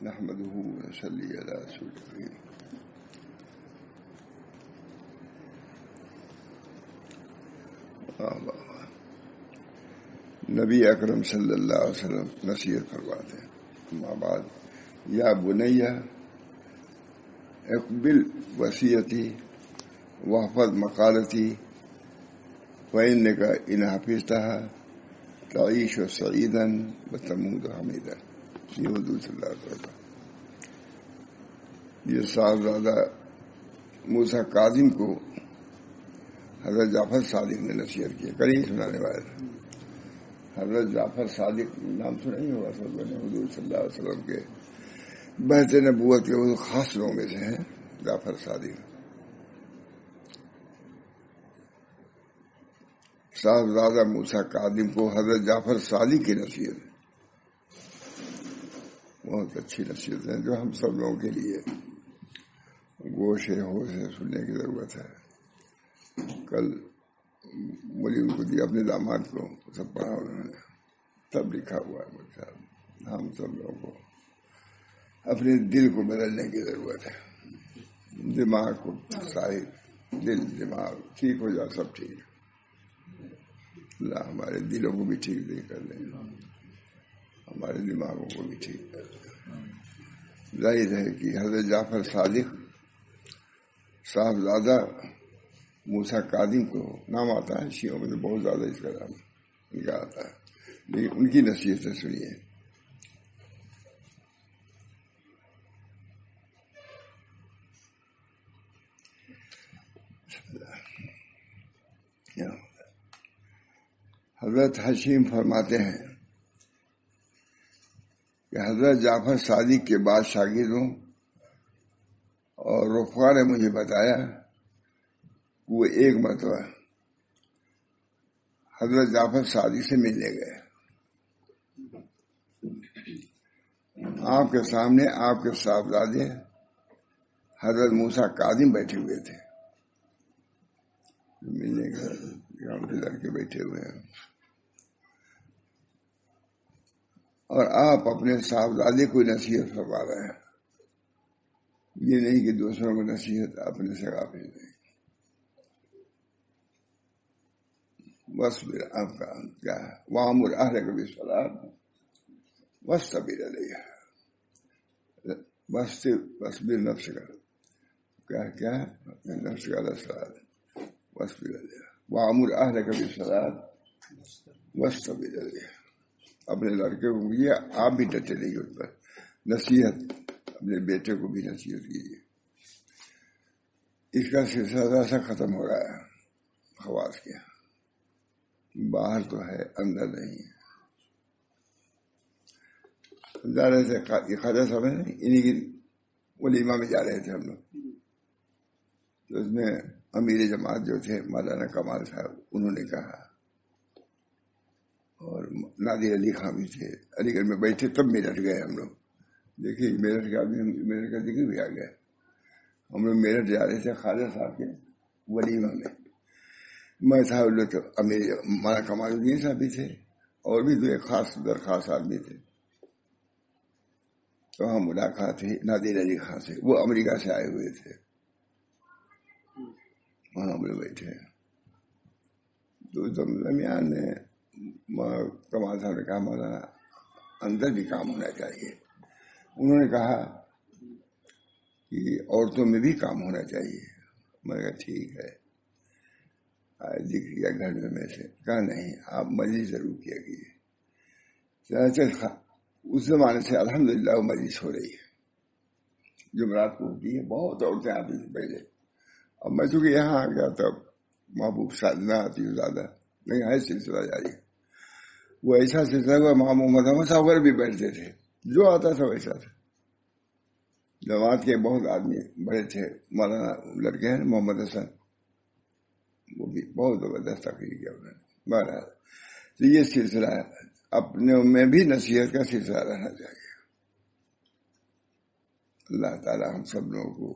نحمده ونصلي على رسوله نبی اکرم صلی اللہ علیہ وسلم نصیحت فرماتے ہیں. اما بعد یا بنیہ اقبل وصیتی واحفظ مقالتی فإنك إن حفظتها تعيش سعيدا وتموت حميدا. یہ حضور صلی اللہ علیہ وسلم. یہ صاحبزادہ موسیٰ کاظم کو حضرت جعفر صادق نے نصیحت کی. کہیں سنانے والے تھے. حضرت جعفر صادق نام تو نہیں ہوا سب نے. حضور صلی اللہ علیہ وسلم کے بہت نبوت کے وہ خاص لوگوں میں سے ہیں جعفر صادق. صاحبزادہ موسیٰ کاظم کو حضرت جعفر صادق کی نصیحت بہت اچھی نصیحت ہے جو ہم سب لوگوں کے لیے گوش ہوش سے سننے کی ضرورت ہے. کل مجھے ان کو دیا اپنے داماد کو سب پڑھا انہوں نے سب لکھا ہوا ہے. ہم سب لوگوں کو اپنے دل کو بدلنے کی ضرورت ہے. دماغ کو صاحب دل دماغ ٹھیک ہو جائے سب ٹھیک. اللہ ہمارے دلوں کو بھی ٹھیک دے کر دیں, ہمارے دماغوں کو بھی ٹھیک کر دیں. ظاہر ہے کہ حضرت جعفر صادق صاحبزادہ موسیٰ کاظم کو نام آتا ہے شیعوں میں تو بہت زیادہ اس کا نام ان کا آتا ہے, لیکن ان کی نصیحتیں سنیے. حضرت حشیم فرماتے ہیں کہ حضرت جعفر صادق کے بعد شاگردوں اور رفقا نے مجھے بتایا کہ وہ ایک مرتبہ حضرت جعفر صادق سے ملنے گئے. آپ کے سامنے آپ کے صاحبزادے حضرت موسیٰ کاظم بیٹھے ہوئے تھے. ملنے گئے لڑکے بیٹھے ہوئے ہیں اور آپ اپنے صاحبزادے کو نصیحت فرما رہے ہیں. یہ نہیں کہ دوسروں کو نصیحت اپنے سے غافل نہیں. بس آپ کا کیا ہے وَأَمُرْ أَهْلَكَ بِالصَّلَاةِ وَاصْطَبِرْ عَلَيْهَا. واصبر نفسك کیا ہے نفس کا الصلاۃ واصبر علیہا وَأَمُرْ أَهْلَكَ بِالصَّلَاةِ وَاصْطَبِرْ عَلَيْهَا. اپنے لڑکے کو کیجیے, آپ بھی ڈٹے رہیے اس پر. نصیحت اپنے بیٹے کو بھی نصیحت کیجیے. اس کا سلسلہ ایسا ختم ہو رہا ہے خواص کے. باہر تو ہے اندر نہیں ہے. جا رہے تھے خواجہ صاحب ہیں انہیں کی ولیمہ میں جا رہے تھے ہم لوگ. تو اس میں امیر جماعت جو تھے مولانا کمال صاحب انہوں نے کہا, اور نادر علی خان بھی تھے. علی گڑھ میں بیٹھے تب میرٹھ گئے ہم لوگ. دیکھیے میرٹھ کے آدمی میرٹھ کا ذکر بھی آ گیا. ہم لوگ میرٹھ جا رہے تھے خواجہ صاحب کے ولیمہ میں. میں صاحب لوگ تو امیر مولانا کمال الدین صاحب بھی تھے اور بھی دو ایک خاص درخواست آدمی تھے. تو وہاں ملاقات تھی نادر علی خان سے. وہ امریکہ سے آئے ہوئے تھے. وہاں ہم لوگ بیٹھے. تو درمیان نے کمال صاحب نے کہا مولانا اندر بھی کام ہونا چاہیے. انہوں نے کہا کہ عورتوں میں بھی کام ہونا چاہیے. میں نے کہا ٹھیک ہے دکھ گیا گھر میں سے. کہا نہیں آپ مجلس ضرور کیا کیجیے. اس زمانے سے الحمدللہ وہ مجلس ہو رہی ہے. جمعرات کو ہوتی ہے. بہت عورتیں آتی تھیں پہلے. اب میں چونکہ یہاں آ گیا تب محبوب نہ آتی ہوں زیادہ, لیکن ہے سلسلہ جاری. وہ ایسا سلسلہ ہوا امام محمد احمد صاحب وغیرہ بھی بیٹھتے تھے. جو آتا تھا ویسا تھا. جماعت کے بہت آدمی بڑے تھے. مولانا لڑکے ہیں محمد حسن, وہ بھی بہت زبردست تقریر کیا انہوں نے. بہرحال تو یہ سلسلہ اپنے میں بھی نصیحت کا سلسلہ رہنا چاہیے. اللہ تعالی ہم سب لوگوں کو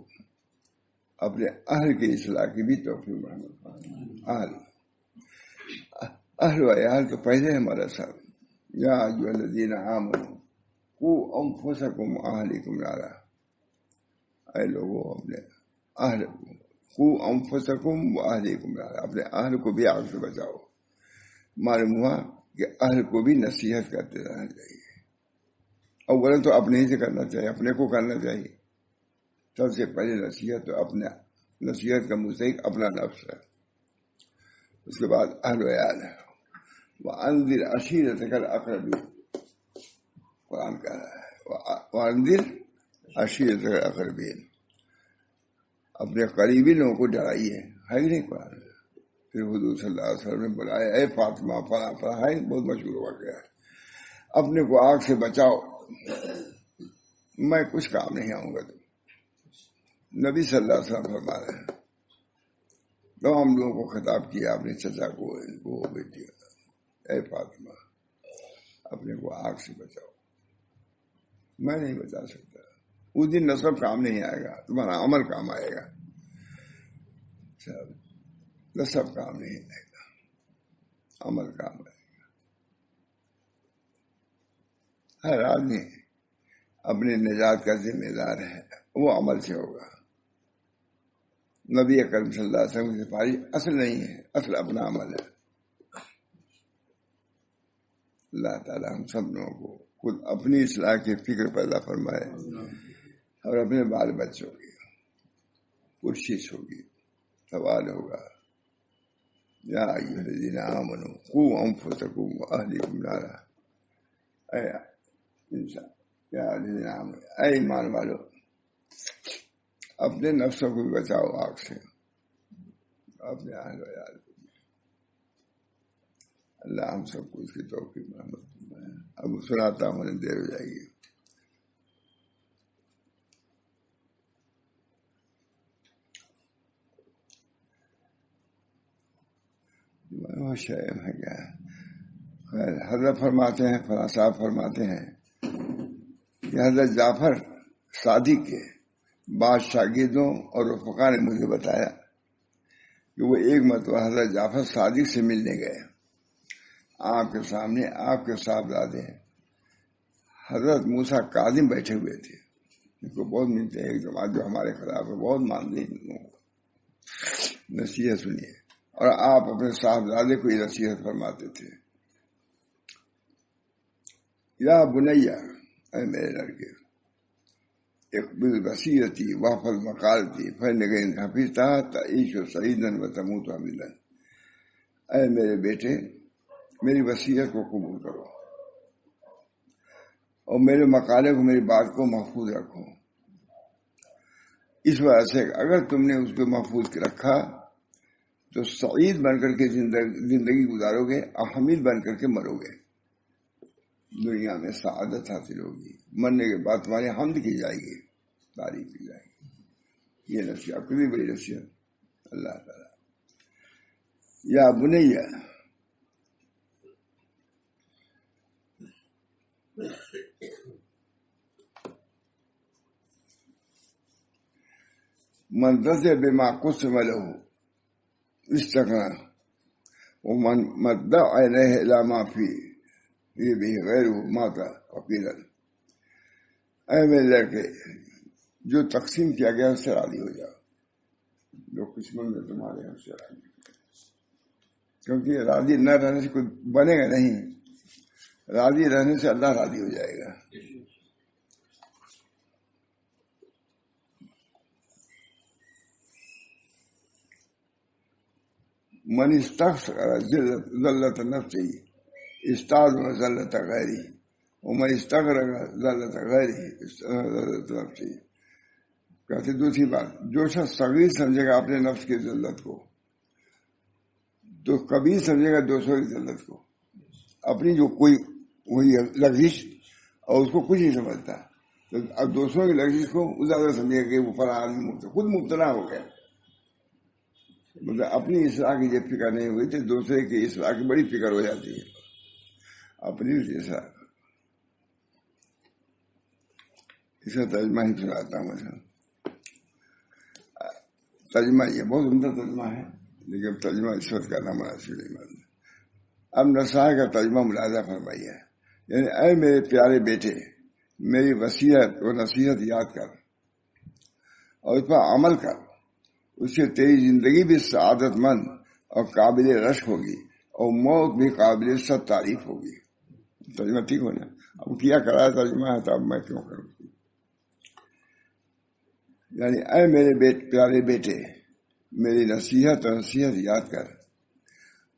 اپنے اہل کی اصلاح کی بھی توفیق محمد. اہل و عیال تو پہلے ہمارا سب یا ایھا الذین آمنوا قو انفسکم واہلیکم نارا، اے لوگوں اپنے اہل قو انفسکم واہلیکم نارا، اپنے اہل کو بھی آگ سے بچاؤ۔ معلوم ہوا کہ اہل کو بھی نصیحت کرتے رہنا چاہیے۔ اولا تو اپنے ہی سے کرنا چاہیے، اپنے کو کرنا چاہیے۔ سب سے پہلے نصیحت تو اپنے، نصیحت کا مستحق اپنا نفس ہے، اس کے بعد اہل و عیال ہے۔ وَأَنذِرْ عَشِيرَتَكَ الْأَقْرَبِينَ، قرآن کہہ رہا ہے وَأَنذِرْ عَشِيرَتَكَ الْأَقْرَبِينَ، اپنے قریبی لوگوں کو ڈرائیے، ہے ہی نہیں قرآن۔ پھر حضور صلی اللہ علیہ وسلم نے بلایا، اے فاطمہ فلاں فلاں، ہے بہت مشہور ہوا گیا، اپنے کو آگ سے بچاؤ، میں کچھ کام نہیں آؤں گا۔ تم نبی صلی اللہ علیہ وسلم فرما رہے ہیں، تمام لوگوں کو خطاب کیا، اپنے چچا کو، ان کو، بیٹی، اے فاطمہ اپنے کو آگ سے بچاؤ، میں نہیں بچا سکتا۔ اس دن نسب کام نہیں آئے گا، تمہارا عمل کام آئے گا، نسب کام نہیں آئے گا، عمل کام آئے گا۔ ہر آدمی اپنی نجات کا ذمہ دار ہے، وہ عمل سے ہوگا۔ نبی اکرم صلی اللہ علیہ وسلم کی سفارش اصل نہیں ہے، اصل اپنا عمل ہے۔ اللہ تعالیٰ ہم سب لوگوں کو خود اپنی اصلاح کی فکر پیدا فرمائے، اور اپنے بال بچوں کی پرشش ہوگی، سوال ہوگا، یا ایھا الذین آمنوا قوا انفسکم واہلیکم نارا، اے انسان، یا الذین آمنوا، اے ایمان والو، اپنے نفسوں کو بھی بچاؤ آگ سے، اپنے اہل و عیال کو بھی۔ اللہ ہم سب کو اس کی توفیق مرحمت فرمائے۔ اب سناتا ہوں، دیر ہو جائے گی۔ شعر ہے کیا؟ خیر، حضرت فرماتے ہیں، فلاں صاحب فرماتے ہیں کہ حضرت جعفر صادق کے بعض شاگردوں اور رفقا نے مجھے بتایا کہ وہ ایک مرتبہ حضرت جعفر صادق سے ملنے گئے۔ آپ کے سامنے آپ کے صاحبزادے حضرت موسیٰ کاظم بیٹھے ہوئے تھے، ان کو بہت ملتے ہیں، ایک جماعت جو ہمارے خلاف ہے، بہت مانتے ہیں، نصیحت سنیے۔ اور آپ اپنے صاحبزادے کو یہ نصیحت فرماتے تھے، یا بنیا، اے میرے لڑکے، اقبل بصیرتی واحفظ مقالتی فإنک ان حفظتها تعیش سعیدا وتموت حمیدا، اے میرے بیٹے میری وصیت کو قبول کرو اور میرے مقالے کو، میری بات کو محفوظ رکھو۔ اس وجہ سے اگر تم نے اس کو محفوظ رکھا تو سعید بن کر کے زندگی گزارو گے اور حمید بن کر کے مرو گے، دنیا میں سعادت حاصل ہوگی، مرنے کے بعد تمہاری حمد کی جائے گی، تعریف کی جائے گی۔ یہ نصیحت کتنی بڑی نصیحت اللہ تعالیٰ۔ یا بنیا، من رضی بما قسم له استغنى ومن مدع عینیہ الی ما فیہ به غیرہ مات فقیرا، اے میرے لڑکے جو تقسیم کیا گیا اس سے راضی ہو جاؤ، جو قسمت میں تمہارے ہیں اس سے راضی ہو جاؤ، کیونکہ راضی نہ رہنے سے کوئی بنے گا نہیں، راضی رہنے سے اللہ راضی ہو جائے گا۔ من استغفر ذلت نفسه استعظم ذلت غیرہ ومن استغرق ذلت غیرہ استعظم ذلت نفسه۔ کہتے دوسری بات، جو شخص صغیر سمجھے گا اپنے نفس کی ذلت کو تو کبیر سمجھے گا دوسروں کی ذلت کو، اپنی جو کوئی وہی لغزش اور اس کو کچھ نہیں سمجھتا، تو اب دوسروں کی لغزش کو زیادہ سمجھے گا کہ وہ فلاں آدمی خود مبتلا ہو گیا، مطلب اپنی اصلاح کی جب فکر نہیں ہوئی تو دوسرے کی اصلاح کی بڑی فکر ہو جاتی ہے، اپنی اصلاح۔ اس کا ترجمہ ہی سناتا ہوں میں، ترجمہ یہ بہت عمدہ ترجمہ ہے، لیکن ترجمہ اس وقت کرنا مناسب نہیں مانتا۔ اب نصائح کا ترجمہ ملاحظہ فرمائیے، یعنی اے میرے پیارے بیٹے، میری وصیت و نصیحت یاد کر اور اس پر عمل کر، اس سے تیری زندگی بھی سعادت مند اور قابل رشک ہوگی اور موت بھی قابل سب تعریف ہوگی۔ ترجمہ ٹھیک ہونا؟ اب کیا کرا ترجمہ ہے تو اب میں کیوں کروں؟ یعنی اے میرے پیارے بیٹے، میری نصیحت یاد کر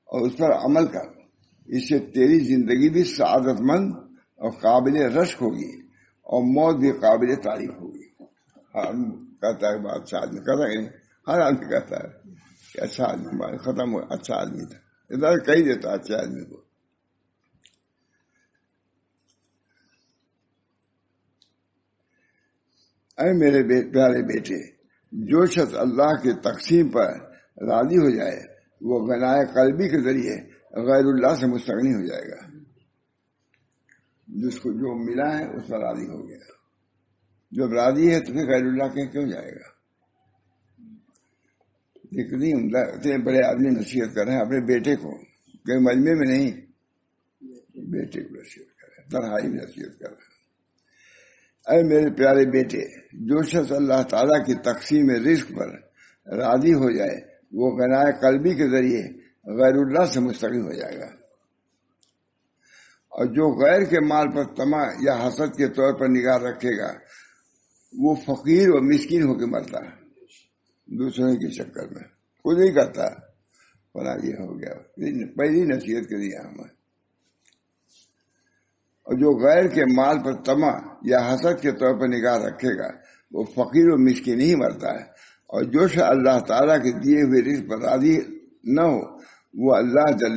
اور اس پر عمل کر، اس سے تیری زندگی بھی سعادت مند اور قابل رشک ہوگی اور موت بھی قابل تعریف ہوگی۔ ہر کہتا ہے بات اچھا آدمی کہتا ہے، ہر آدمی کہتا ہے کہ اچھا آدمی، بات ختم ہو، اچھا آدمی تھا، ادھر کہی دیتا اچھے آدمی کو۔ اے میرے پیارے بیٹے، جو شخص اللہ کے تقسیم پر راضی ہو جائے وہ غنائے قلبی کے ذریعے غیر اللہ سے مستغنی ہو جائے گا۔ جس کو جو ملا ہے اس پر راضی ہو گیا، جب راضی ہے تو پھر غیر اللہ کے کیوں جائے گا؟ اتنے بڑے آدمی نصیحت کر رہے ہیں اپنے بیٹے کو، کہ مجمع میں نہیں، بیٹے کو نصیحت کر رہے ہیں، تنہائی میں نصیحت کر رہے ہیں۔ اے میرے پیارے بیٹے، جو شخص اللہ تعالیٰ کی تقسیم رزق پر راضی ہو جائے وہ غنائے قلبی کے ذریعے غیر اللہ سے مستغنی ہو جائے گا، اور جو غیر کے مال پر طمع یا حسد کے طور پر نگاہ رکھے گا وہ فقیر و مسکین ہو کے مرتا ہے، دوسروں کے چکر میں خود ہی کرتا ہے، فلاں یہ ہو گیا، پہلی نصیحت کے لیے ہمیں۔ اور جو غیر کے مال پر طمع یا حسد کے طور پر نگاہ رکھے گا وہ فقیر و مسکین ہی مرتا ہے، اور جو شخص اللہ تعالیٰ کے دیے ہوئے رزق پر راضی نہ ہو وہ اللہ جل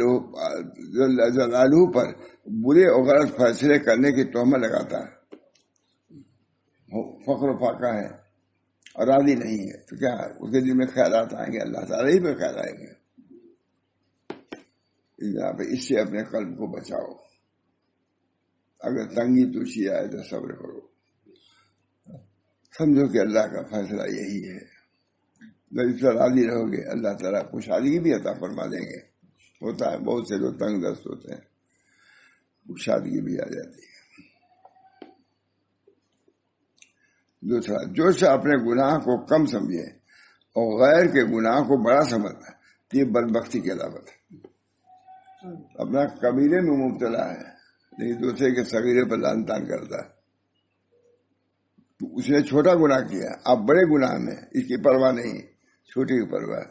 جلالہ پر برے اور غلط فیصلے کرنے کی تہمت لگاتا ہے، فقر و فاقہ ہے اور راضی نہیں ہے، تو کیا اس کے دل میں خیالات آئیں گے، اللہ تعالیٰ ہی پہ خیال آئیں گے۔ اس سے اپنے قلب کو بچاؤ، اگر تنگی توشی آئے تو صبر کرو، سمجھو کہ اللہ کا فیصلہ یہی ہے، جب اس پر راضی رہو گے اللہ تعالیٰ خوشحالی بھی عطا فرما دیں گے۔ ہوتا ہے بہت سے لوگ تنگ دست ہوتے ہیں، خوشحالی بھی آ جاتی ہے۔ دوسرا، جو شخص اپنے گناہ کو کم سمجھے اور غیر کے گناہ کو بڑا سمجھتا ہے یہ بدبختی کی علامت ہے۔ اپنا کبیرے میں مبتلا ہے لیکن دوسرے کے صغیرے پر لعن طعن کرتا ہے، اس نے چھوٹا گناہ کیا، آپ بڑے گناہ میں، اس کی پرواہ نہیں، چھوٹی کی پرواہ۔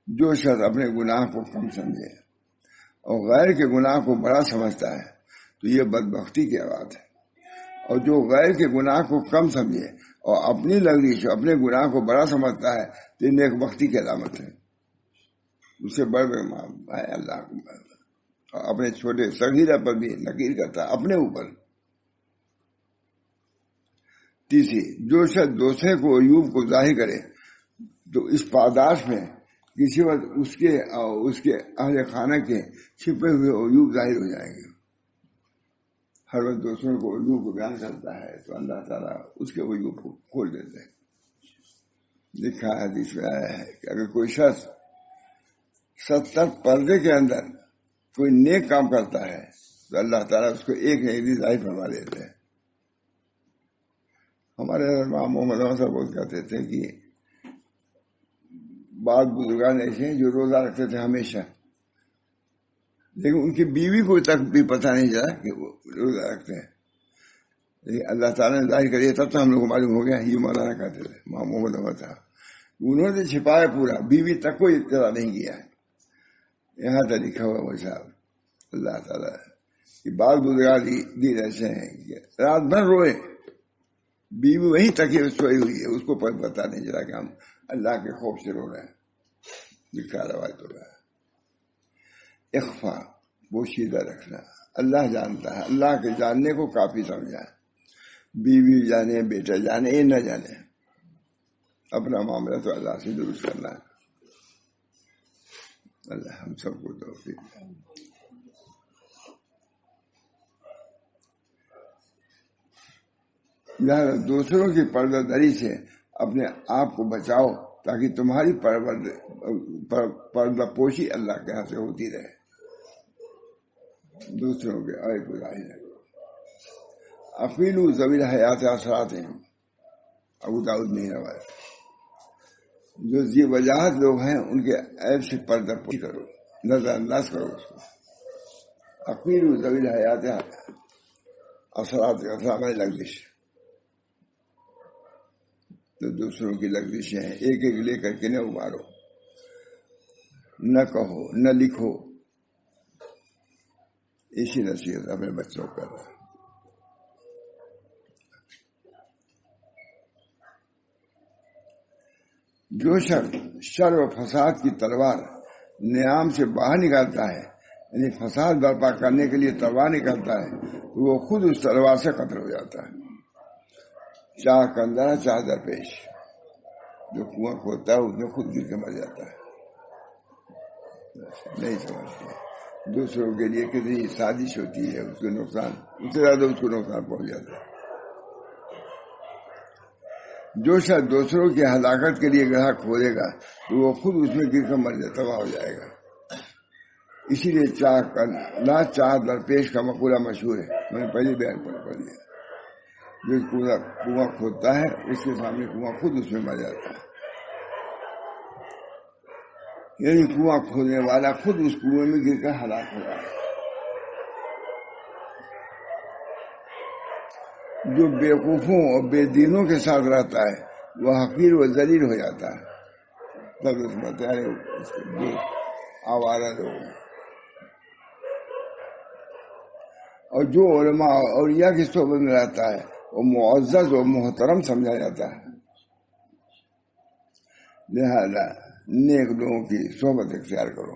جو شخص اپنے گناہ کو کم سمجھے اور غیر کے گناہ کو بڑا سمجھتا ہے تو یہ بدبختی کی بات ہے، اور جو غیر کے گناہ کو کم سمجھے اور اپنی لغزش اپنے گناہ کو بڑا سمجھتا ہے تو یہ نیک بختی کی علامت ہے۔ اس سے بڑھ ہے اللہ کو، اور اپنے چھوٹے صغیرہ پر بھی نکیر کرتا ہے اپنے اوپر۔ تیسری، جو شخص دوسرے کو عیوب کو ظاہر کرے تو اس پاداش میں کسی وقت اس کے اہل خانہ کے چھپے ہوئے عیوب ظاہر ہو جائیں گے۔ ہر وقت دوسروں کو عیوب کو بیان کرتا ہے تو اللہ تعالیٰ اس کے عیوب کو کھول دیتے ہیں۔ لکھا ہے، حدیث میں آیا ہے کہ اگر کوئی شخص 70 پردے کے اندر کوئی نیک کام کرتا ہے تو اللہ تعالیٰ اس کو ایک نیکی ظاہر فرما دیتے ہیں۔ ہمارے امام محمد صاحب بہت کہتے تھے کہ بعض بزرگان ایسے ہیں جو روزہ رکھتے تھے ہمیشہ، لیکن ان کی بیوی کو تک بھی پتہ نہیں چلا کہ وہ روزہ رکھتے ہیں، لیکن اللہ تعالیٰ نے ظاہر کریے تب تو ہم لوگ کو معلوم ہو گیا۔ یہ مولانا کہتے تھے امام محمد صاحب، انہوں نے چھپایا پورا، بیوی تک کو اطلاع نہیں کیا، یہاں تک لکھا ہوا وہ صاحب۔ اللہ تعالیٰ کہ بعض بزرگان دین ایسے ہیں کہ رات بھر روئے، بیوی وہیں تک سوئی ہوئی ہے، اس کو پتہ نہیں چلا کہ ہم اللہ کے خوف سے رو رہے ہیں، لکھا روایت ہو رہا ہے۔ اخفا، پوشیدہ رکھنا، اللہ جانتا ہے، اللہ کے جاننے کو کافی سمجھا، بیوی جانے بیٹا جانے یہ نہ جانے، اپنا معاملہ تو اللہ سے درست کرنا ہے۔ اللہ ہم سب کو توفیق دے۔ لہذا دوسروں کی پردہ دری سے اپنے آپ کو بچاؤ تاکہ تمہاری پردہ پوشی اللہ کے ہاں سے ہوتی رہے۔ دوسروں کے عیب کو ظاہر نہ کرو. اقیلو ذوی حیات اثرات ہیں، ابو داؤد میں روایت. جو یہ وجاہت لوگ ہیں ان کے عیب سے پردہ پوشی کرو، نظر انداز کرو اس کو. اقیلو ذوی حیات اثرات میں لگزش، تو دوسروں کی لگزشیں ہیں ایک ایک لے کر کے نہ ابھارو، نہ کہو، نہ لکھو. اسی نصیحت اپنے بچوں کو کر رہا. جو شخص شر و فساد کی تلوار نیام سے باہر نکالتا ہے، یعنی فساد برپا کرنے کے لیے تلوار نکالتا ہے، وہ خود اس تلوار سے قتل ہو جاتا ہے. چاہ کندرا چاہ درپیش، جو کنواں کھودتا ہے اس میں خود گر کے مر جاتا ہے. نہیں سمجھتے دوسروں کے لیے کتنی سازش ہوتی ہے، اس کو نقصان اس سے زیادہ اس کو نقصان پہنچ جاتا ہے. جو شخص دوسروں کی ہلاکت کے لیے گڑھا کھودے گا تو وہ خود اس میں گر کر مر جائے، تباہ ہو جائے گا. اسی لیے چاہ درپیش کا مقولہ مشہور ہے، میں نے پہلے بیان پڑھ لیا. جو کنواں کھودتا ہے اس کے سامنے کنواں خود اس میں مر جاتا ہے، یعنی کنواں کھودنے والا خود اس کنویں میں گر کر ہلاک ہو رہا ہے. جو بیوقوفوں اور بے دینوں کے ساتھ رہتا ہے وہ حقیر و ذلیل ہو جاتا ہے. تب اس بتائے اس کے دوست آوارہ لوگ ہیں. اور جو علماء اور اولیاء کی صحبت میں رہتا ہے وہ معزز و محترم سمجھا جاتا ہے. لہذا نیک لوگوں کی صحبت اختیار کرو.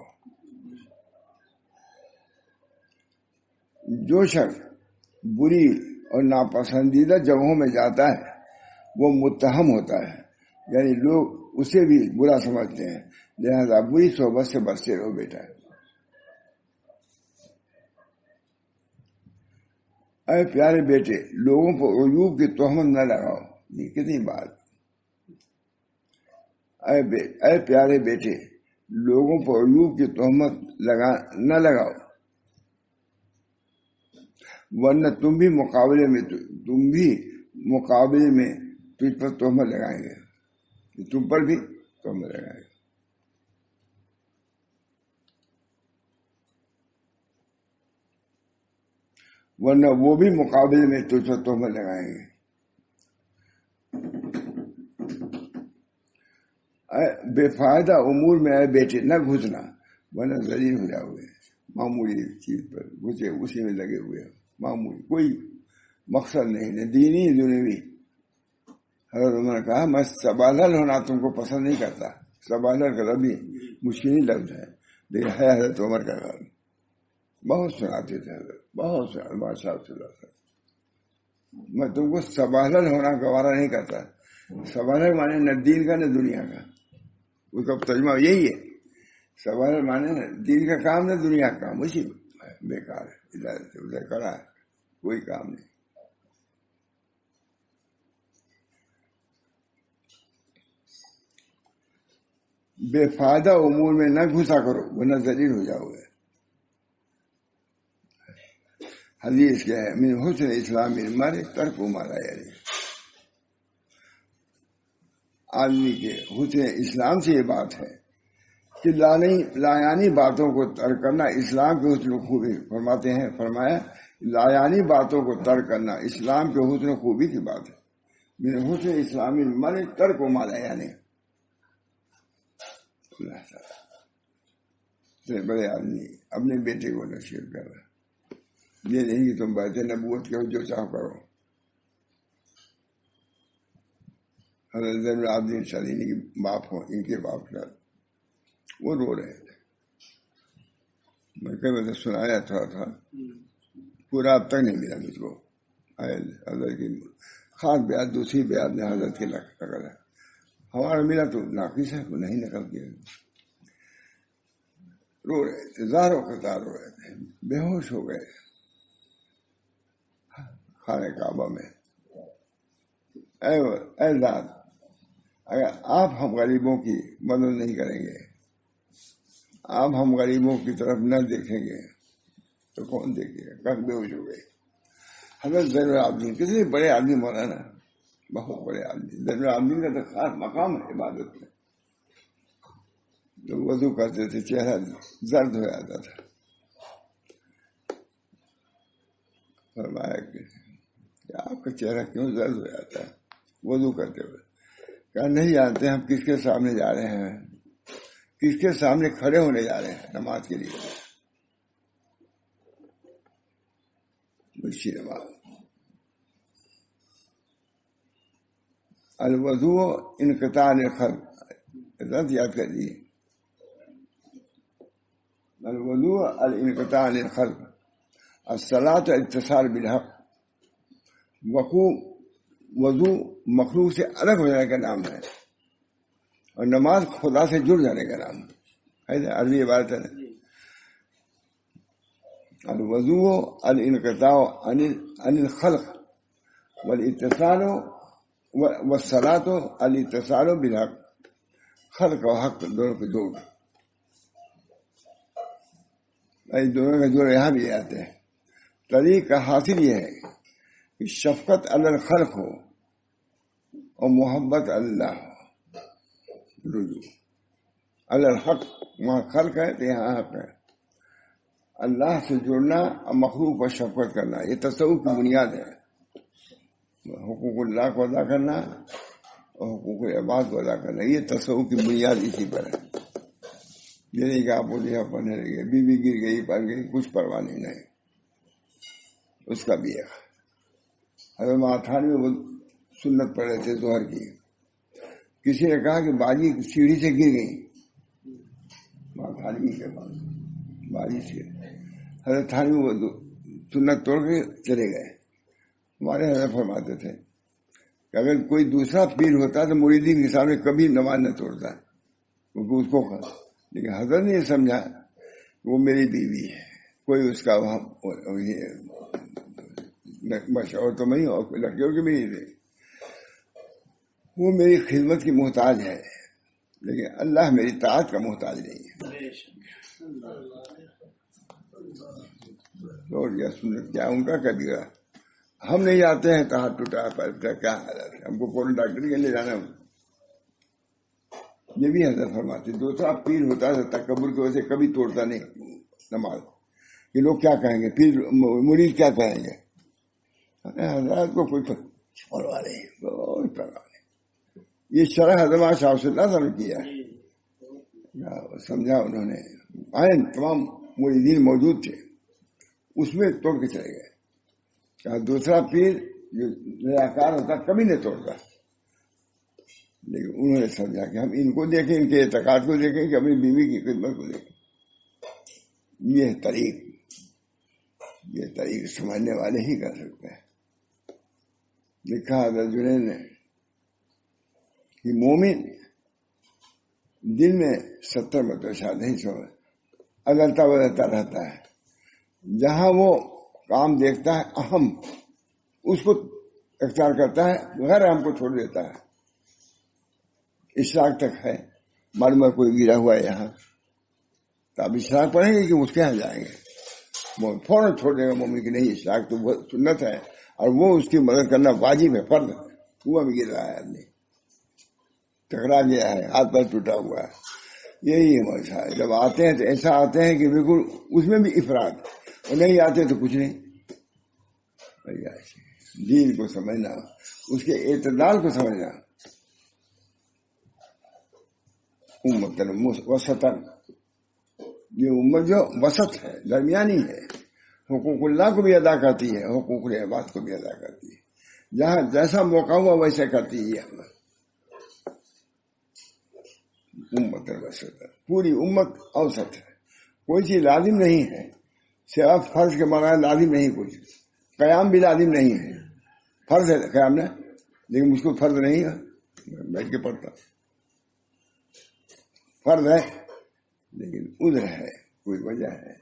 جو شخص بری اور ناپسندیدہ جگہوں میں جاتا ہے وہ متہم ہوتا ہے، یعنی لوگ اسے بھی برا سمجھتے ہیں. لہذا بری صحبت سے بچتے رہو بیٹا. اے پیارے بیٹے، لوگوں پر عیوب کی تہمت نہ لگاؤ. یہ کتنی بات. اے پیارے بیٹے، لوگوں پر عیوب کی تہمت نہ لگاؤ، ورنہ تم بھی مقابلے میں تجھ پر تہمت لگائیں گے، تم پر بھی تہمت لگائیں گے. ورنہ وہ بھی مقابلے میں تجھ پر تہمت لگائیں گے. بے فائدہ امور میں اے بیٹے نہ گھسنا، ورنہ ذلیل ہو جاؤ گے. معمولی چیز پر گھسے اسی میں لگے ہوئے، معمولی کوئی مقصد نہیں، نہ دینی دنیوی. حضرت عمر نے کہا میں سبالر ہونا تم کو پسند نہیں کرتا. سبالر کا لفظ مشکل لفظ ہے لیکن ہے حضرت عمر کا لفظ. بہت سناتے تھے حضرت، بہت بادشاہ صلی اللہ علیہ وسلم، میں تم کو سبالر ہونا گوارا نہیں کرتا. سبالر مانے نہ دین کا نہ دنیا کا، اس کا ترجمہ یہی ہے. سبالر مانے نہ دین کا کام نہ دنیا کا کام، اسی بیکار ہے، ادھر سے ادھر کرا ہے، کوئی کام نہیں. بے فائدہ امور میں نہ گھسا کرو ورنہ ذلیل ہو جاؤ گے. حدیث کیا ہے؟ من حسن اسلام المرء ترک ما لا یعنی. آدمی کے حسن اسلام سے یہ بات ہے کہ لایانی باتوں کو ترک کرنا اسلام کے حسن خوبی. فرماتے ہیں، فرمایا لایانی باتوں کو ترک کرنا اسلام کے حسن خوبی کی بات ہے. من حسن اسلام المرء ترک ما لا یعنی. اللہ تعالیٰ سے بڑے آدمی اپنے بیٹے کو نصیحت کر رہا ہے. یہ نہیں کہ تم باتیں نبوت کے جو چاہ کرو. حضرت زین العابدین شادی کے باپ ہو، ان کے باپ کا وہ رو رہے تھے. میں کبھی سنایا تھا پورا اب تک نہیں ملا مجھ کو. حضرت کی خاص بیعت دوسری بیعت نے حضرت کے نقل ہے، ہمارا ملا تو ناقص ہے، وہ نہیں نقل کیا. رو رہے تھے، زاروں قطار رو رہے تھے، بے ہوش ہو گئے خانہ کعبہ میں. اے ذات، اگر آپ ہم غریبوں کی مدد نہیں کریں گے، آپ ہم غریبوں کی طرف نہ دیکھیں گے تو کون دیکھے گا؟ کب بے ہوش ہو گئے. حضرت زین العابدین کتنے بڑے آدمی مولانا، بہت بڑے آدمی. زین العابدین کا تو خاص مقام ہے عبادت میں. لوگ وضو کرتے تھے چہرہ زرد ہو جاتا تھا. فرمایا کہ آپ کا چہرہ کیوں زرد ہو جاتا ہے وضو کرتے ہوئے؟ کہا نہیں جانتے ہم کس کے سامنے جا رہے ہیں، کس کے سامنے کھڑے ہونے جا رہے ہیں نماز کے لیے. اچھی نماز. الوضو انقطاع الخلق، رد یاد کر دیجیے. الوضو الانقطاع الخلق، الصلاۃ اتصال بالحق. وضو مخلوق سے الگ ہو جانے کا نام ہے، اور نماز خدا سے جڑ جانے کا نام ہے. عربی عبارت ہے. الوضو الانقطاع عن الخلق والاتصال والصلاۃ الاتصال بالحق. خلق و حق دونوں کے جوڑ، دونوں کا جوڑ یہاں بھی آتے ہیں. طریق کا حاصل یہ ہے کہ شفقت علی الخلق ہو اور محبت اللہ ہو. رجوع علی الحق، وہاں خلق ہے تو یہاں حق ہے. اللہ سے جڑنا اور مخلوق پر شفقت کرنا، یہ تصوف کی بنیاد ہے. حقوق اللہ کو ادا کرنا اور حقوق عباد کو ادا کرنا، یہ تصوف کی بنیاد اسی پر ہے. یہ نہیں کہ آپ بولے پڑھنے لگے، بیوی گر گئی پڑ گئی کچھ پرواہ نہیں. اس کا بھی ایک حضرت ماتھانی میں وہ سنت پڑھ رہے تھے ظہر کی. کسی نے کہا کہ باجی سیڑھی سے گر گئی، ماتھانی کے پاس باجی سے. حضرت تھانی وہ سنت توڑ کے چلے گئے. ہمارے حضرت فرماتے تھے کہ اگر کوئی دوسرا پیر ہوتا تو مریدین کے سامنے کبھی نماز نہ توڑتا، کیونکہ اس کو خاص. لیکن حضرت نے یہ سمجھا کہ وہ میری بیوی ہے، کوئی اس کا وہاں مشہور تو نہیں اور لڑکیوں کے بھی نہیں تھے. وہ میری خدمت کی محتاج ہے، لیکن اللہ میری طاعت کا محتاج نہیں ہے. سنت کیا ان کا کبیرہ. ہم نہیں جاتے ہیں تو ہاتھ ٹوٹا پر کیا حالت ہے، ہم کو فوراً ڈاکٹر کے لے جانا. یہ بھی حضرت فرماتے دوسرا پیر ہوتا ہے تکبر کی وجہ سے کبھی توڑتا نہیں نماز. یہ لوگ کیا کہیں گے، پیر مرید کیا کہیں گے. حضرات کو کوئی پرواہ نہیں، کوئی پرواہ نہیں. یہ شرح حضرت شاہ سے اللہ نے کیا ہے، سمجھا انہوں نے. آئے تمام مریدین موجود تھے، اس میں توڑ کے چلے گئے. کہا دوسرا پیر جو ریاکار ہوتا کبھی نہیں توڑتا. لیکن انہوں نے سمجھا کہ ہم ان کو دیکھیں، ان کے اعتقاد کو دیکھیں کہ اپنی بیوی کی خدمت کو دیکھیں. یہ طریق سمجھنے والے ہی کر سکتے ہیں. لکھا حضرت جنید نے کہ مومن دن میں 70 مرتبہ شاید نہیں سو بدلتا رہتا ہے. جہاں وہ کام دیکھتا ہے اہم، اس کو اختیار کرتا ہے، غیر اہم کو چھوڑ دیتا ہے. اشراق تک ہے، معلوم ہے کوئی گرا ہوا ہے یہاں، تو آپ اشراق پڑھیں گے کہ اس کے یہاں جائیں گے. وہ فوراً چھوڑ دے گا مومن کی نہیں، اشراق تو وہ سنت ہے اور وہ اس کی مدد کرنا واجب ہے، فرض ہے. کنواں میں گر رہا ہے آدمی، ٹکرا گیا ہے، ہاتھ پیر ٹوٹا ہوا ہے. یہی مسئلہ ہے. جب آتے ہیں تو ایسا آتے ہیں کہ بالکل اس میں بھی افراد، اور نہیں آتے تو کچھ نہیں. دین کو سمجھنا، اس کے اعتدال کو سمجھنا. امت وسطن، یہ امت جو وسط ہے، درمیانی ہے، حقوق اللہ کو بھی ادا کرتی ہے، حقوق العباد کو بھی ادا کرتی ہے. جہاں جیسا موقع ہوا ویسے کرتی ہے. امت وسط، پوری امت اوسط ہے. کوئی چیز لازم نہیں ہے، صرف فرض کے بغیر لازم نہیں. کچھ قیام بھی لازم نہیں ہے، فرض ہے قیام نے، لیکن مجھ کو فرض نہیں ہے، بیٹھ کے پڑھتا. فرض ہے لیکن عذر ہے، کوئی وجہ ہے،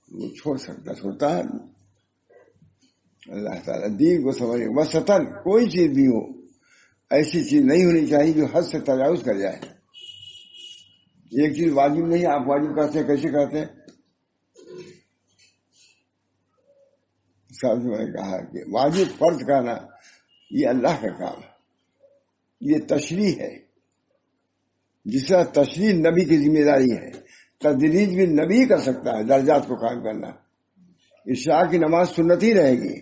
وہ چھوڑ سکتا، چھوڑتا ہے. اللہ تعالیٰ دین کو سمجھے. وسطن، کوئی چیز بھی ہو ایسی چیز نہیں ہونی چاہیے جو حد سے تجاوز کر جائے. ایک چیز واجب نہیں، آپ واجب کرتے ہیں، کیسے کرتے ہیں؟ صاحب سے میں نے کہا کہ واجب فرض کہنا یہ اللہ کا کام ہے، یہ تشریح ہے، جس طرح تشریح نبی کی ذمہ داری ہے، تدریج بھی نبی کر سکتا ہے، درجات کو قائم کرنا۔ عشاء کی نماز سنت ہی رہے گی،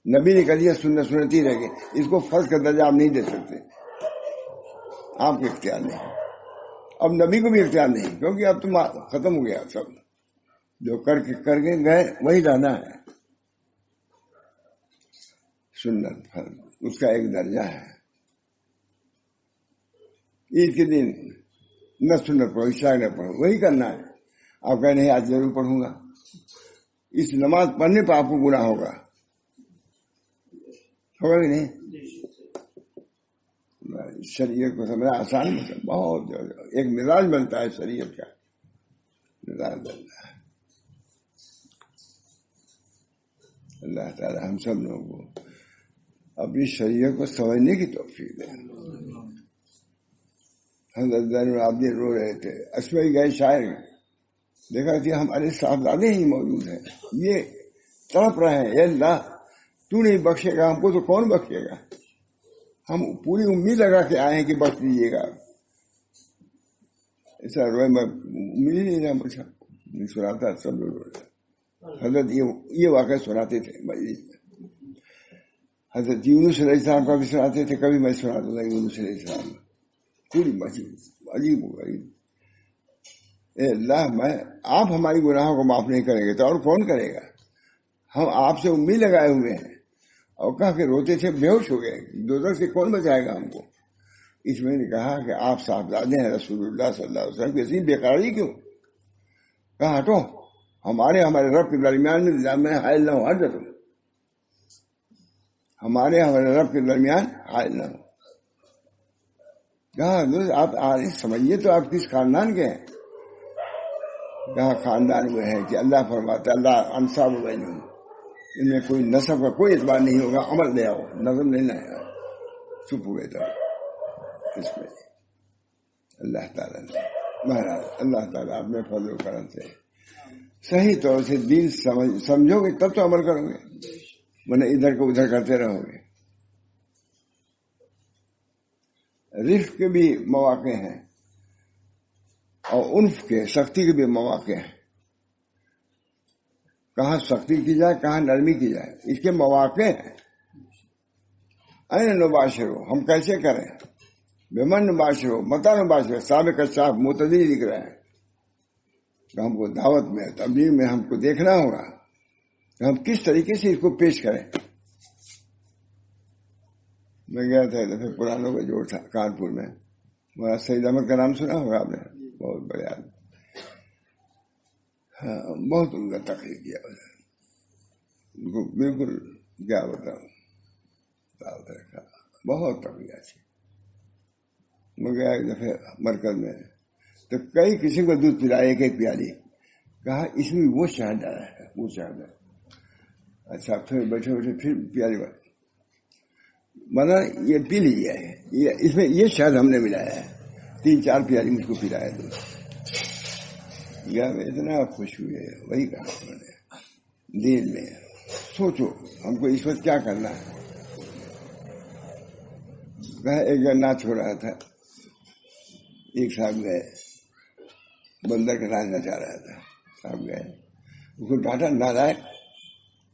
نبی نے کہہ دیا سنت ہی رہے گی، اس کو فرض کا درجہ آپ نہیں دے سکتے، آپ کو اختیار نہیں، اب نبی کو بھی اختیار نہیں، کیونکہ اب تم ختم ہو گیا، سب جو کر کے گئے وہی رہنا ہے۔ سنت فرض اس کا ایک درجہ ہے۔ عید کے دن نہ سنت پڑھو، عشاء نہ پڑھو، وہی کرنا ہے۔ آپ کہہ رہے ہیں آج ضرور پڑھوں گا، اس نماز پڑھنے پر آپ کو گناہ ہوگا کہ نہیں؟ شریعت کو سمجھنا آسان ہے، بہت ایک مزاج بنتا ہے، شریعت کا مزاج بنتا ہے۔ اللہ تعالی ہم سب لوگوں کو اپنی شریعت کو سمجھنے کی توفیق دے۔ حضرت زین العابدین رو رہے تھے، اسمعی گئے شاعر، دیکھا کہ ہمارے صاحبزادے ہی موجود ہیں، یہ تڑپ رہے ہیں، اے اللہ تو نہیں بخشے گا ہم کو تو کون بخشے گا، ہم پوری امید لگا کے آئے ہیں کہ بخش دیجیے گا۔ ایسا روئے، میں امید ہی نہیں رہا، مجھے نہیں سناتا، سب لوگ رو رہے۔ حضرت یہ واقعہ سناتے تھے مجلس میں، حضرت یونس علیہ السلام کا بھی سناتے تھے، کبھی میں سناتا تھا یونس علیہ السلام، پوری مسجد عجیب و غریب۔ اے اللہ آپ ہماری گناہوں کو معاف نہیں کریں گے تو اور کون کرے گا، ہم آپ سے امید لگائے ہوئے ہیں، اور کہا کہ روتے تھے، بے ہوش ہو گئے، دوزخ سے کون بچائے گا ہم کو۔ اس میں نے کہا کہ آپ صاحبزادے ہیں رسول اللہ صلی اللہ علیہ وسلم کی، اتنی بےقراری کیوں؟ کہا ہٹو، ہمارے رب کے درمیان میں حائل نہ ہو، ہٹ جاؤ، ہمارے رب کے درمیان حائل نہ ہو۔ کہا آپ سمجھیے تو آپ کس خاندان کے ہیں؟ کہا خاندان وہ ہے کہ اللہ فرماتا ہے اللہ انصاب بینہم، ان میں کوئی نسب کا کوئی اعتبار نہیں ہوگا، عمل لے آؤ، نظر نہیں آیا، چپ ہوئے تھا۔ اس میں اللہ تعالیٰ نے مہاراج اللہ تعالیٰ اپنے فضل و کرم سے صحیح طور سے دین سمجھو گے تب تو عمل کرو گے، ورنہ ادھر کو ادھر کرتے رہو گے۔ رفق کے بھی مواقع ہیں اور عنف کے، سختی کے بھی مواقع ہیں، کہاں سختی کی جائے کہاں نرمی کی جائے، اس کے مواقع ہیں۔ این نباشرو، ہم کیسے کریں، بمن نباشرو، متا نباشرو، سابق صاحب معتدل لکھ رہے ہیں کہ ہم کو دعوت میں تبلیغ میں ہم کو دیکھنا ہوگا کہ ہم کس طریقے سے اس کو پیش کریں۔ میں گیا تھا دفعہ پرانوں کا جوڑ تھا کانپور میں، مولانا سعید احمد کا نام سنا ہوگا آپ نے، بہت بڑے آدمی، ہاں بہت عمدہ تقریر کیا، بالکل کیا بتاؤں، بہت تقریر اچھی۔ میں گیا ایک دفعہ مرکز میں تو کئی قسم کا دودھ پلایا، ایک ایک پیالی، کہا اس میں وہ شہد ڈالا ہے، وہ شہد ہے۔ اچھا پھر بیٹھے پھر پیالی مطلب یہ پی لیجیے، اس میں یہ شہد ہم نے ملایا ہے، 3-4 پیالی مجھ کو پلایا دودھ، یا میں اتنا خوش ہوئے، وہی کہا انہوں نے دل میں، سوچو ہم کو اس وقت کیا کرنا ہے۔ ایک نعت ہو رہا تھا، ایک صاحب گئے بندر کا ناچ نچا رہا تھا، صاحب گئے اس کو ڈانٹا، نالائق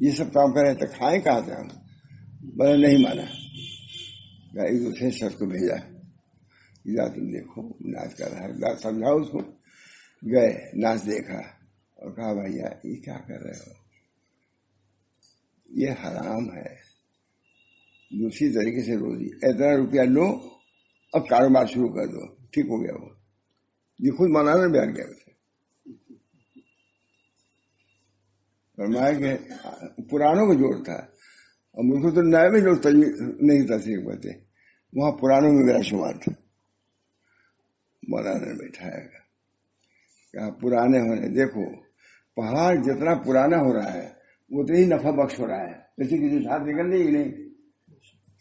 یہ سب کام کر رہے تھے، کھائیں کہاں سے ہم، بڑا نہیں مانا، ایک دوسرے شخص کو بھیجا، یا تم دیکھو ناچ کر رہا ہے، سمجھاؤ اس کو۔ گئے ناچ دیکھا اور کہا بھیا یہ کیا کر رہے ہو، یہ حرام ہے، دوسری طریقے سے روزی، اتنا روپیہ لو اب کاروبار شروع کر دو، ٹھیک ہو گیا وہ، یہ خود مولانا بیان کیا اسے، فرمایا کہ پرانوں کا جوڑ تھا، اور مجھ کو تو نئے میں لوگ نہیں تصدیق کرتے، وہاں پرانوں میں میرا شمار تھا۔ مولانا نے بٹھایا گا، کہا پرانے ہونے، دیکھو پہاڑ جتنا پرانا ہو رہا ہے اتنا ہی نفع بخش ہو رہا ہے، جیسے کسی ہاتھ نکل رہی نہیں،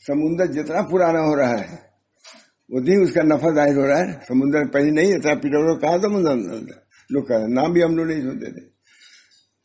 سمندر جتنا پرانا ہو رہا ہے اتنی اس کا نفع ظاہر ہو رہا ہے۔ سمندر پہلے نہیں اتنا پیٹرول کہاں سمندر، لوگ نام بھی ہم لوگ نہیں سنتے تھے،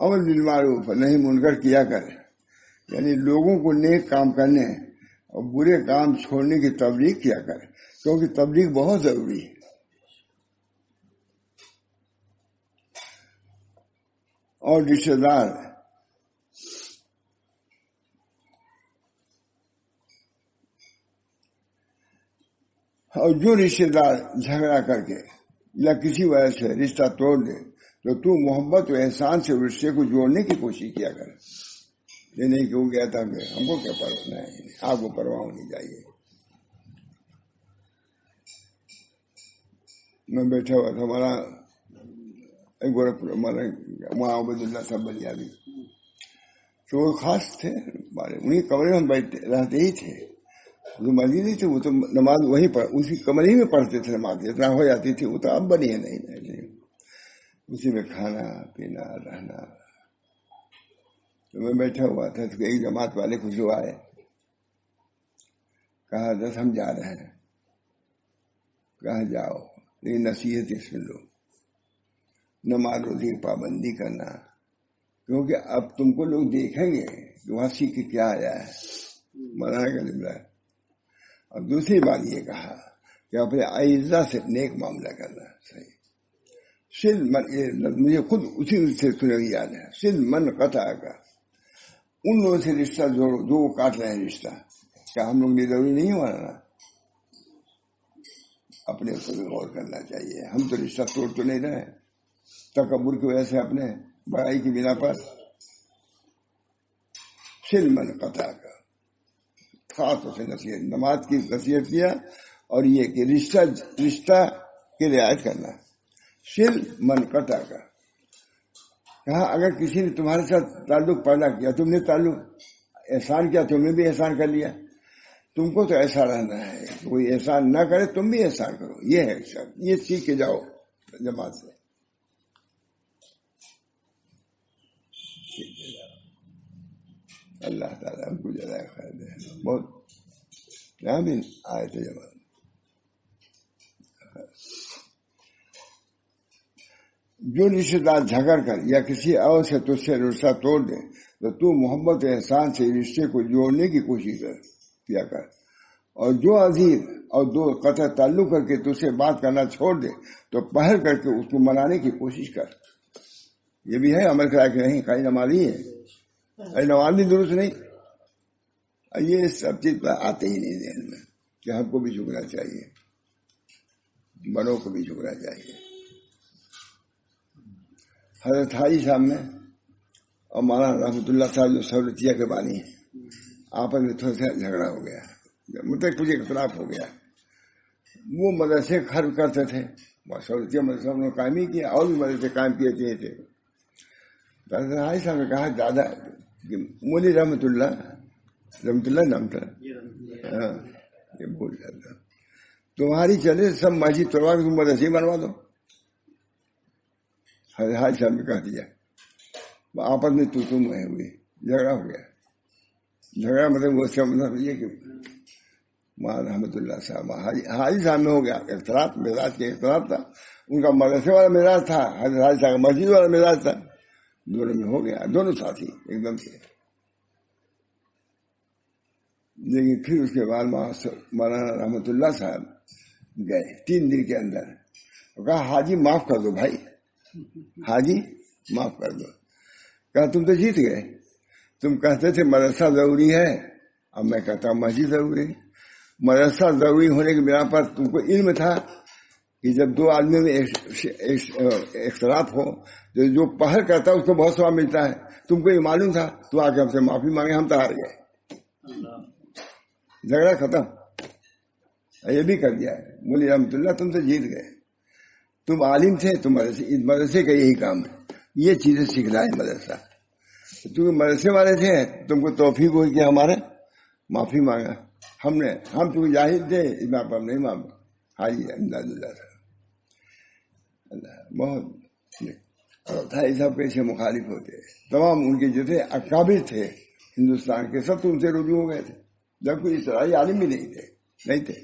امر بالمعروف نہیں منکر کیا کر، یعنی لوگوں کو نیک کام کرنے اور برے کام چھوڑنے کی تبلیغ کیا کر، کیونکہ تبلیغ بہت ضروری ہے۔ اور رشتے دار اور جو رشتے دار جھگڑا کر کے یا کسی وجہ سے رشتہ توڑ دے تو تو محبت و احسان سے رشتے کو جوڑنے کی کوشش کیا کر۔ یہ نہیں کہ وہ گیا تھا کہ ہم کو کیا پرواہ، نہیں، آپ کو پرواہ ہونی چاہیے۔ میں بیٹھا ہوا تھا، ہمارا گورکھپور وہاں عبید اللہ صاحب بلیابی، تو وہ خاص تھے ہمارے، انہیں کمرے میں ہم بیٹھتے رہتے ہی تھے، جو مسجد نہیں تھی وہ تو نماز وہیں پر اسی کمرے ہی میں پڑھتے تھے، نماز اتنا ہو جاتی تھی، وہ تو اب بنی ہے نہیں، اسی میں کھانا پینا رہنا۔ تو میں بیٹھا ہوا تھا تو ایک جماعت والے کچھ لوگ آئے، کہا دس ہم جا رہے ہیں، کہا جاؤ لیکن نصیحتیں سن لو، نماز روزی کی پابندی کرنا، کیونکہ اب تم کو لوگ دیکھیں گے کہ وہاں سیکھ کے کیا آیا ہے، منانے کا جملہ ہے۔ اور دوسری بات یہ کہا کہ اپنے اعزا سے نیک معاملہ کرنا، صحیح سل من، مجھے خود اسی سے سنے یاد ہے، سل من قطع کا، ان لوگوں سے رشتہ جوڑو جو وہ کاٹ رہے ہیں رشتہ۔ کیا ہم لوگ یہ ضروری نہیں ہوا نا؟ اپنے اوپر بھی غور کرنا چاہیے، ہم تو رشتہ توڑ تو نہیں رہے، تکبر کی وجہ سے اپنے بڑائی کی بنا پر۔ سل من قطع کا، خاص طور سے نصیحت، نماز کی نصیحت کیا، اور یہ کہ رشتہ کی رعایت کرنا، سل من قطع کا۔ کہا اگر کسی نے تمہارے ساتھ تعلق پیدا کیا، تم نے تعلق احسان کیا، تم نے بھی احسان کر لیا، تم کو تو ایسا رہنا ہے، کوئی احسان نہ کرے تم بھی احسان کرو، یہ ہے سب، یہ سیکھ کے جاؤ جماعت سے۔ اللہ تعالیٰ ہم کو جزائے خیر دے، بہت یہاں بھی آئے تھے جماعت۔ جو رشتے دار جھگڑ کر یا کسی اور سے تجھ سے رشتہ توڑ دے تو تو محبت و احسان سے رشتے کو جوڑنے کی کوشش کیا کر، اور جو عزیز اور دو قطع تعلق کر کے تجھ سے بات کرنا چھوڑ دے تو پہل کر کے اس کو منانے کی کوشش کر۔ یہ بھی ہے عمل کرا کہ نہیں کہیں نمازی ہے، نمازی درست نہیں، یہ سب چیز پر آتے ہی نہیں ذہن میں کہ ہم کو بھی جھکنا چاہیے، بڑوں کو بھی جھکنا چاہیے۔ حضرت حاجی صاحب میں اور مولانا رحمۃ اللہ صاحب جو سہولتیہ کے بانی ہیں، آپس میں تھوڑا سا جھگڑا ہو گیا، مطلب کچھ اختلاف ہو گیا۔ وہ مدرسے خرچ کرتے تھے، سہولتیہ مدرسہ انہوں نے قائم ہی کیا، اور بھی مدرسے قائم کیے تھے۔ حضرت حاجی صاحب نے کہا دادا کہ مولی رحمۃ اللہ نام تھا، ہاں یہ بھول جاتا، تمہاری چلے سب مسجد توڑوا کے تم مدرسے بنوا دو۔ حاجی صاحب نے کہہ دیا، آپس میں تم ہوئی، جھگڑا ہو گیا۔ جھگڑا مطلب وہ مطلب یہ کہ مولانا رحمۃ اللہ صاحب حاجی صاحب میں ہو گیا اختلاف، مزاج کے اختلاف تھا، ان کا مدرسے والا مزاج تھا، حضرت حاجی صاحب کا مسجد والا مزاج تھا، دونوں میں ہو گیا، دونوں ساتھی ایک دم سے۔ لیکن پھر اس کے بعد مولانا رحمۃ اللہ صاحب گئے 3 دن کے اندر، کہا حاجی معاف کر دو بھائی، حاجی معاف کر دو۔ کہا تم تو جیت گئے، تم کہتے تھے مدرسہ ضروری ہے، اب میں کہتا ہوں مسجد ضروری ہے۔ مدرسہ ضروری ہونے کی بنا پر تم کو علم تھا کہ جب 2 آدمی میں اختلاف ہو تو جو پہل کرتا ہے اس کو بہت ثواب ملتا ہے، تم کو یہ معلوم تھا، تو آ کے ہم سے معافی مانگے، ہم تو ہار گئے، جھگڑا ختم۔ یہ بھی کر دیا ہے مولی رحمۃ اللہ، تم تو جیت گئے، تم عالم تھے، تم مدرسے کا یہی کام ہے، یہ چیزیں سکھنا ہے مدرسہ۔ تم مدرسے والے تھے، تم کو توفیق ہوئی کہ ہمارے معافی مانگا، ہم چونکہ جاہل تھے اس بات پر نہیں مانگا۔ حاجی امداد اللہ تھا، اللہ بہت یہ سب کیسے مخالف ہوتے، تمام ان کے جو تھے اکابر تھے ہندوستان کے، سب تو ان سے رجوع ہو گئے تھے، جب کوئی اسرائیلی عالم بھی نہیں تھے،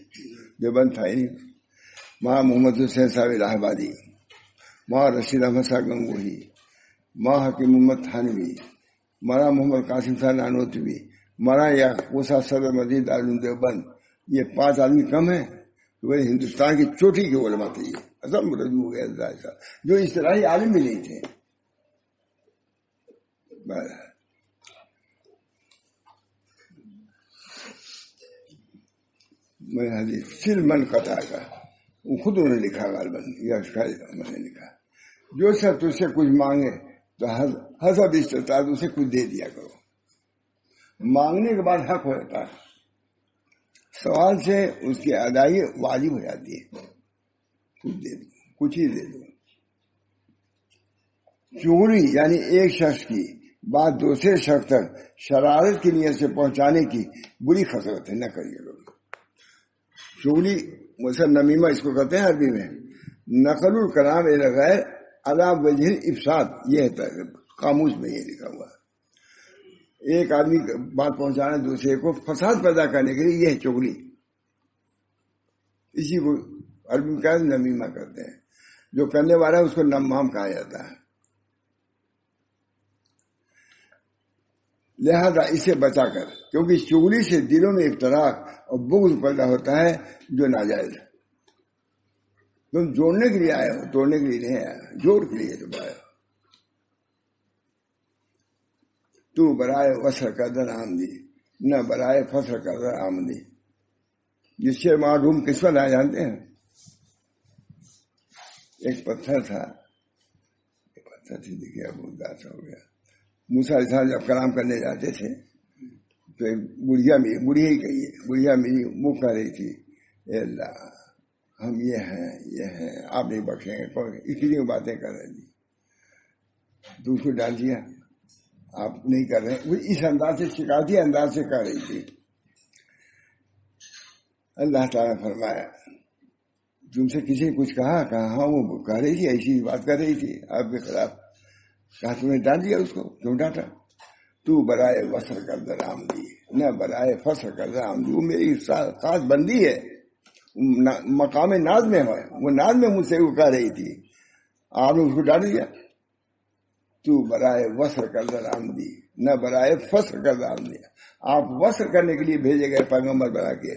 دیوبند تھا ہی نہیں، وہاں محمد حسین صاحب الہ آبادی، وہاں رشید احمد صاحب گنگوہی، ماں حکیم محمد تھانوی، مولانا محمد قاسم صاحب نانوتوی، مولانا یعقوب صدر مسجد دارالعلوم دیوبند، یہ 5 آدمی کم ہیں؟ وہ ہندوستان کی چوٹی کے علماء تھے، یہ اصل رجوع ہو گیا جو اصطلاحی عالم بھی نہیں تھے. میں حدیث صرف من قطع کا وہ خود انہوں نے لکھا، غالباً یا میں نے لکھا، جو سر تجھ سے کچھ مانگے تو حسب استطاعت اسے کچھ دے دیا کرو. مانگنے کے بعد حق ہو جاتا ہے، سوال سے اس کی ادائیگی واجب ہو جاتی ہے. کچھ دے دو، کچھ ہی دے دو. چغلی یعنی ایک شخص کی بات دوسرے شخص تک شرارت کی نیت سے پہنچانے کی بری خصلت ہے، نہ کریے لوگ. چغلی مثلا نمیمہ اس کو کہتے ہیں عربی میں. نقل الکلام الی غیر علی وجہ الافساد، یہ ہے قاموس میں یہ لکھا ہوا ہے. ایک آدمی بات پہنچانا دوسرے کو فساد پیدا کرنے کے لیے، یہ ہے چغلی. اسی کو عربی میں نمیمہ کہتے ہیں. جو کرنے والا ہے اس کو نمام کہا جاتا ہے. لہذا اسے بچا کر، کیونکہ چغلی سے دلوں میں افتراق اور بغض پیدا ہوتا ہے جو ناجائز ہے. تم جوڑنے کے لیے آئے ہو، توڑنے کے لیے نہیں آئے، جوڑ کے لیے تم آئے ہو. تو برائے وصل قدر آمدی نہ برائے فصل قدر آمدی. جس سے معلوم قسمت آ جانتے ہیں. ایک پتھر تھا، دیکھیے اب اداس ہو گیا. موسیٰ علیہ السلام جب کلام کرنے جاتے تھے تو ایک بڑھیا میری منہ کہہ رہی تھی، اے اللہ ہم یہ ہیں آپ نہیں بخشیں گے. اس لیے باتیں کر رہی تھی. تو اس کو ڈال دیا، آپ نہیں کر رہے. وہ اس انداز سے شکایتی انداز سے کہہ رہی تھی. اللہ تعالیٰ نے فرمایا تم سے کسی نے کچھ کہا؟ ہاں وہ کہہ رہی تھی، ایسی بات کر رہی تھی آپ کے خلاف. کہا تم نے ڈال دیا اس کو، کیوں ڈانٹا؟ تو برائے وصل قدر آمدی نہ برائے فصل قدر آمدی. وہ میری خاص بندی ہے، مقام ناز میں ہے، وہ ناز میں مجھ سے وہ کہہ رہی تھی، آپ نے اس کو ڈال دیا. تو برائے وصل قدر آمدی نہ برائے فصل قدر آمدی. آپ وصل کرنے کے لیے بھیجے گئے پیغمبر بنا کے،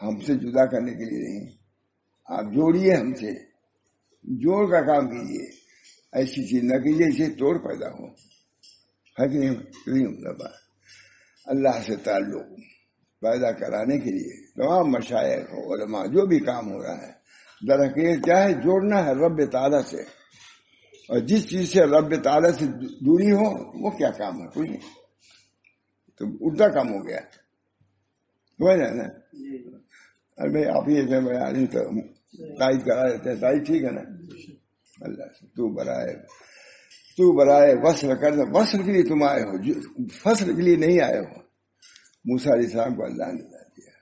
ہم سے جدا کرنے کے لیے نہیں. آپ جوڑیے، ہم سے جوڑ کا کام کیجیے. ایسی چیز نہ کیجیے اسے توڑ پیدا ہو. ہے کہ نہیں؟ اللہ سے تعلق پیدا کرانے کے لیے تمام مشائخ علماء جو بھی کام ہو رہا ہے درحقیقت کیا ہے؟ جوڑنا ہے رب تعالیٰ سے. اور جس چیز سے رب تعالیٰ سے دوری ہو وہ کیا کام ہے؟ کوئی نہیں. تو الٹا کام ہو گیا. سمجھ رہے نا؟ ارے بھائی آپ ہی ایسے بیان ہی تو تائید کرا دیتے ہیں. تائید ٹھیک ہے نا؟ اللہ سے تو برائے وصل کر. وصل کے لیے تم آئے ہو، فصل کے لیے نہیں آئے ہو. موسیٰ علیہ السلام کو اللہ نے بتا دیا.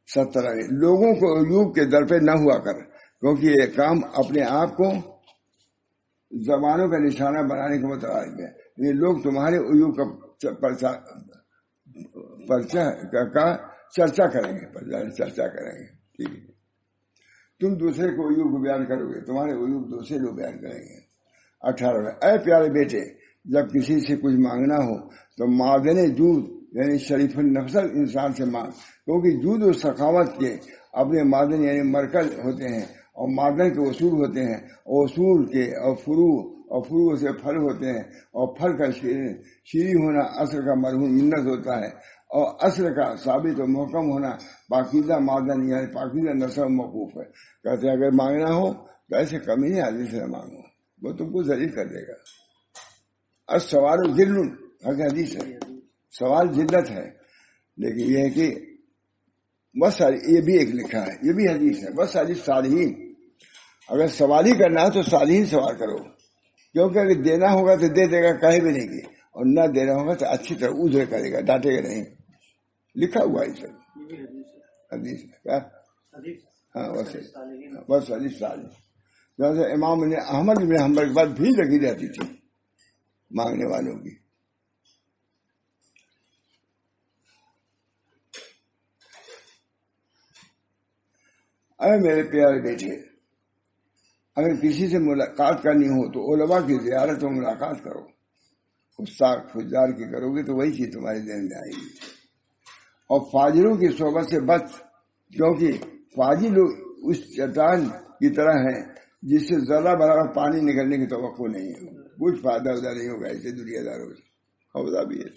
17 لوگوں کو عیوب کے در پہ نہ ہوا کر، کیونکہ یہ کام اپنے آپ کو زبانوں کا نشانہ بنانے کے متعلق ہے. یہ لوگ تمہارے عیوب کا چرچا کریں گے. ٹھیک ہے؟ تم دوسرے کو عیوب کو بیان کرو گے، تمہارے عیوب دوسرے لوگ بیان کریں گے. 18 اے پیارے بیٹے، جب کسی سے کچھ مانگنا ہو تو معدن جود یعنی شریف النفس انسان سے مانگ، کیونکہ جود و سخاوت کے اپنے معدن یعنی مرکز ہوتے ہیں، اور معدن کے اصول ہوتے ہیں، اور اصول کے اور فروع سے پھل ہوتے ہیں، اور پھل کا شیریں ہونا اصل کا مرہون منت ہوتا ہے، اور اصل کا ثابت و محکم ہونا پاکیزہ معدن یعنی پاکیزہ نسب موقوف ہے. کہتے ہیں اگر مانگنا ہو تو ایسے کمی نہیں آدمی سے مانگو، وہ تم کو ذلیل کر دے گا. سوال ذل حدیث ہے، سوال ذلت ہے. لیکن یہ ہے کہ بس یہ بھی ایک لکھا ہے، یہ بھی حدیث ہے. بس صالحین، اگر سوال ہی کرنا ہے تو صالحین سوال کرو، کیونکہ اگر دینا ہوگا تو دے دے گا، کہے بھی نہیں گی، اور نہ دینا ہوگا تو اچھی طرح عذر کرے گا، ڈانٹے گا نہیں. لکھا ہوا ہے سب حدیث کیا. ہاں بس حدیث صالح. جیسے امام احمد بن حنبل کے بعد بھی لگی رہتی تھی مانگنے والوں کی. اے میرے پیارے بیٹے، اگر کسی سے ملاقات کرنی ہو تو علماء کی زیارت و ملاقات کرو، استاد فجار کی کرو گے تو وہی چیز تمہارے ذہن میں آئے گی. اور فاجروں کی صحبت سے بچ، کیونکہ فاجر لوگ اس چٹان کی طرح ہیں جس سے ذرہ برابر پانی نکلنے کی توقع نہیں ہے، کچھ فائدہ ادھر نہیں ہوگا ایسے دنیا داروں سے. ہوتا بھی ہے.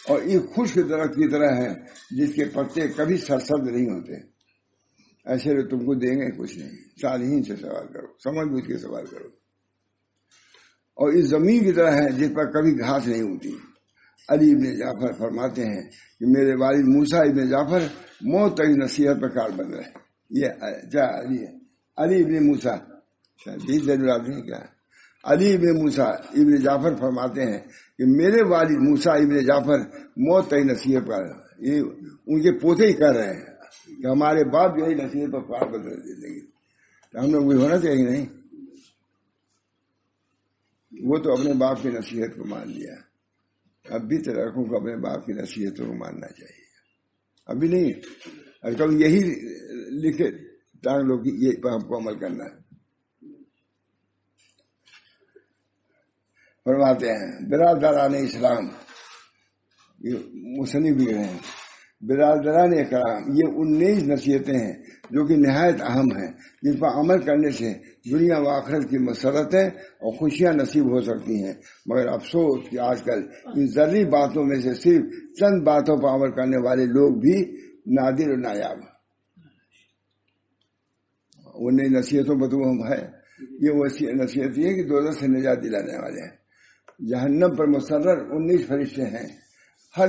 اور یہ خشک درخت کی طرح ہے جس کے پتے کبھی سرسبز نہیں ہوتے. ایسے لوگ تم کو دیں گے کچھ نہیں. صالحین سے سوال کرو، سمجھ بوجھ کے سوال کرو. اور اس زمین کی طرح ہے جس پر کبھی گھاس نہیں ہوتی. علی ابن جعفر فرماتے ہیں کہ میرے والد موسیٰ ابن جعفر موت تک نصیحت پر کار بند رہے. یہ کیا علی ہے؟ علی ابن موسیٰ کیا علی ابن موسیٰ ابن جعفر فرماتے ہیں کہ میرے والد موسیٰ ابن جعفر موت تک نصیحت پر، یہ ان کے پوتے ہی کر رہے ہیں کہ ہمارے باپ یہی نصیحت پر کار بند رہے زندگی. ہم لوگ بھی ہونا چاہیے نہیں؟ وہ تو اپنے باپ کی نصیحت کو مان لیا. اب بھی لڑکوں کو اپنے باپ کی نصیحتوں کو ماننا چاہیے. ابھی نہیں، کبھی یہی لکھے ٹانگ لوگ یہ ہم کو عمل کرنا ہے. فرماتے ہیں برادران اسلام، یہ مصنف بھی رہے ہیں، برادران اکرام، یہ 19 نصیحتیں ہیں جو کہ نہایت اہم ہیں، جن پر عمل کرنے سے دنیا و آخرت کی مسرتیں اور خوشیاں نصیب ہو سکتی ہیں. مگر افسوس کہ آج کل ان ذری باتوں میں سے صرف چند باتوں پر عمل کرنے والے لوگ بھی نادر و نایاب. وہ نئی نصیحتوں پر تو ہم ہے، یہ وہ نصیحت یہ کہ دوزخ سے نجات دلانے والے ہیں. جہنم پر مسرر 19 فرشتے ہیں. ہر